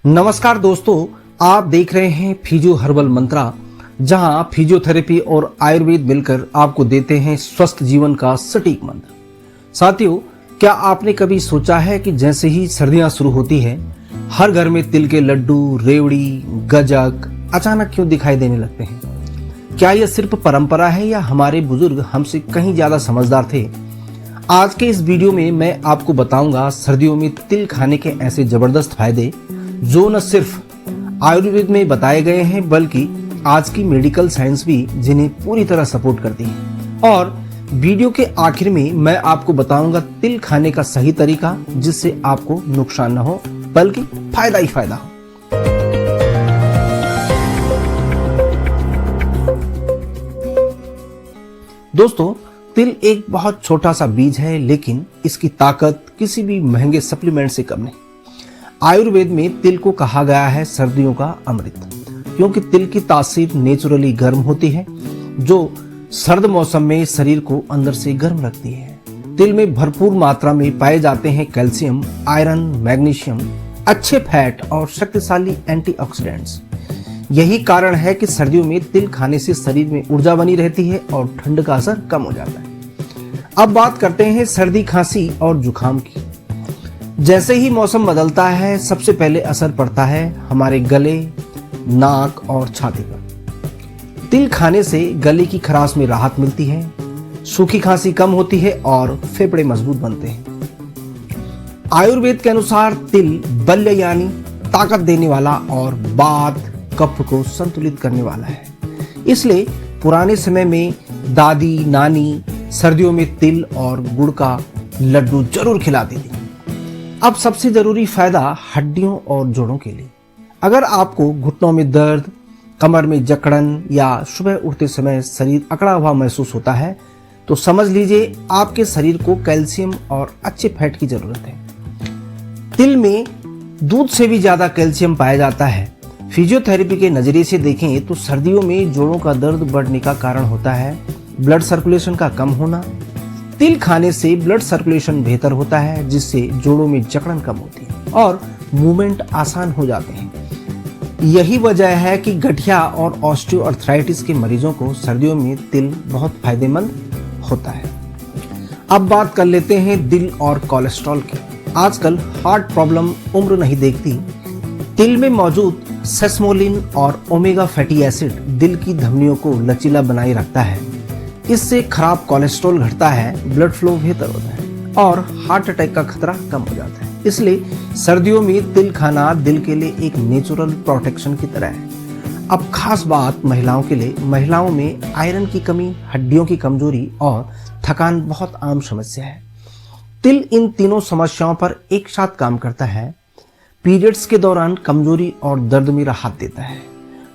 नमस्कार दोस्तों, आप देख रहे हैं फिजियो हर्बल मंत्रा, जहां फिजियोथेरेपी और आयुर्वेद मिलकर आपको देते हैं स्वस्थ जीवन का सटीक मंत्र। साथियों, क्या आपने कभी सोचा है कि जैसे ही सर्दियां शुरू होती है, हर घर में तिल के लड्डू, रेवड़ी, गजक अचानक क्यों दिखाई देने लगते हैं? क्या यह सिर्फ परंपरा है या हमारे बुजुर्ग हमसे कहीं ज्यादा समझदार थे? आज के इस वीडियो में मैं आपको बताऊंगा सर्दियों में तिल खाने के ऐसे जबरदस्त फायदे जो न सिर्फ आयुर्वेद में बताए गए हैं बल्कि आज की मेडिकल साइंस भी जिन्हें पूरी तरह सपोर्ट करती है। और वीडियो के आखिर में मैं आपको बताऊंगा तिल खाने का सही तरीका, जिससे आपको नुकसान न हो बल्कि फायदा ही फायदा हो। दोस्तों, तिल एक बहुत छोटा सा बीज है, लेकिन इसकी ताकत किसी भी महंगे सप्लीमेंट से कम नहीं। आयुर्वेद में तिल को कहा गया है सर्दियों का अमृत, क्योंकि तिल की तासीर नेचुरली गर्म होती है, जो सर्द मौसम में शरीर को अंदर से गर्म रखती है। तिल में भरपूर मात्रा में पाए जाते हैं कैल्शियम, आयरन, मैग्नीशियम, अच्छे फैट और शक्तिशाली एंटीऑक्सीडेंट्स। यही कारण है कि सर्दियों में तिल खाने से शरीर में ऊर्जा बनी रहती है और ठंड का असर कम हो जाता है। अब बात करते हैं सर्दी, खांसी और जुकाम की। जैसे ही मौसम बदलता है, सबसे पहले असर पड़ता है हमारे गले, नाक और छाती पर। तिल खाने से गले की खराश में राहत मिलती है, सूखी खांसी कम होती है और फेफड़े मजबूत बनते हैं। आयुर्वेद के अनुसार तिल बल्य यानी ताकत देने वाला और वात, कफ को संतुलित करने वाला है। इसलिए पुराने समय में दादी, नानी सर्दियों में तिल और गुड़ का लड्डू जरूर खिलाती थी। अब सबसे जरूरी फायदा हड्डियों और जोड़ों के लिए। अगर आपको घुटनों में दर्द, कमर में जकड़न या सुबह उठते समय शरीर अकड़ा हुआ महसूस होता है, तो समझ लीजिए आपके शरीर को कैल्शियम और अच्छे फैट की जरूरत है। तिल में दूध से भी ज्यादा कैल्शियम पाया जाता है। फिजियोथेरेपी के नजरिए से देखें तो सर्दियों में जोड़ों का दर्द बढ़ने का कारण होता है ब्लड सर्कुलेशन का कम होना। तिल खाने से ब्लड सर्कुलेशन बेहतर होता है, जिससे जोड़ों में जकड़न कम होती है और मूवमेंट आसान हो जाते हैं। यही वजह है कि गठिया और ऑस्टियोआर्थराइटिस के मरीजों को सर्दियों में तिल बहुत फायदेमंद होता है। अब बात कर लेते हैं दिल और कोलेस्ट्रॉल की। आजकल हार्ट प्रॉब्लम उम्र नहीं देखती। तिल में मौजूद सेसमोलिन और ओमेगा फैटी एसिड दिल की धमनियों को लचीला बनाए रखता है। इससे खराब कोलेस्ट्रॉल घटता है, ब्लड फ्लो बेहतर होता है और हार्ट अटैक का खतरा कम हो जाता है। इसलिए सर्दियों में तिल खाना दिल के लिए एक नेचुरल प्रोटेक्शन की तरह है। अब खास बात महिलाओं के लिए। महिलाओं में आयरन की कमी, हड्डियों की कमजोरी और थकान बहुत आम समस्या है। तिल इन तीनों समस्याओं पर एक साथ काम करता है। पीरियड्स के दौरान कमजोरी और दर्द में राहत देता है,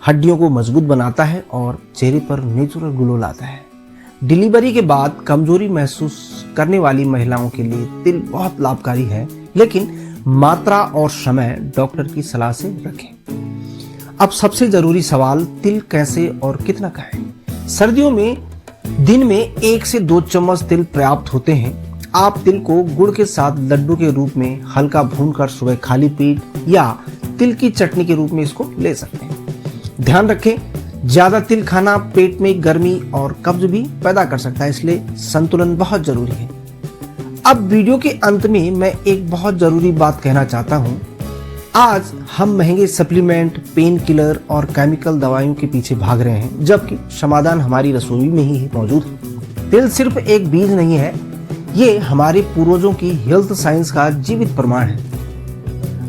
हड्डियों को मजबूत बनाता है और चेहरे पर नेचुरल ग्लो लाता है। डिलीवरी के बाद कमजोरी महसूस करने वाली महिलाओं के लिए तिल बहुत लाभकारी है, लेकिन मात्रा और समय डॉक्टर की सलाह से रखें। अब सबसे जरूरी सवाल, तिल कैसे और कितना खाएं? सर्दियों में दिन में 1 से 2 चम्मच तिल पर्याप्त होते हैं। आप तिल को गुड़ के साथ लड्डू के रूप में हल्का भूनकर सुबह खाली पेट या तिल की चटनी के रूप में इसको ले सकते हैं। ध्यान रखें, ज्यादा तिल खाना पेट में गर्मी और कब्ज भी पैदा कर सकता है, इसलिए संतुलन बहुत जरूरी है। अब वीडियो के अंत में मैं एक बहुत जरूरी बात कहना चाहता हूँ। आज हम महंगे सप्लीमेंट, पेन किलर और केमिकल दवाइयों के पीछे भाग रहे हैं, जबकि समाधान हमारी रसोई में ही मौजूद है। तिल सिर्फ एक बीज नहीं है, ये हमारे पूर्वजों की हेल्थ साइंस का जीवित प्रमाण है।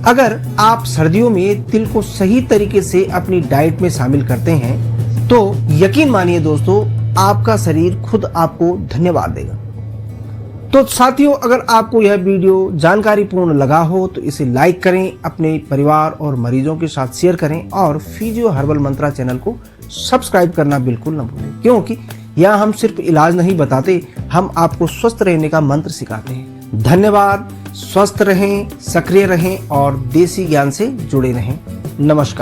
अगर आप सर्दियों में तिल को सही तरीके से अपनी डाइट में शामिल करते हैं, तो यकीन मानिए दोस्तों, आपका शरीर खुद आपको धन्यवाद देगा। तो साथियों, अगर आपको यह वीडियो जानकारीपूर्ण लगा हो तो इसे लाइक करें, अपने परिवार और मरीजों के साथ शेयर करें और फिजियो हर्बल मंत्रा चैनल को सब्सक्राइब करना बिल्कुल न भूलें, क्योंकि यहाँ हम सिर्फ इलाज नहीं बताते, हम आपको स्वस्थ रहने का मंत्र सिखाते हैं। धन्यवाद। स्वस्थ रहें, सक्रिय रहें और देसी ज्ञान से जुड़े रहें। नमस्कार।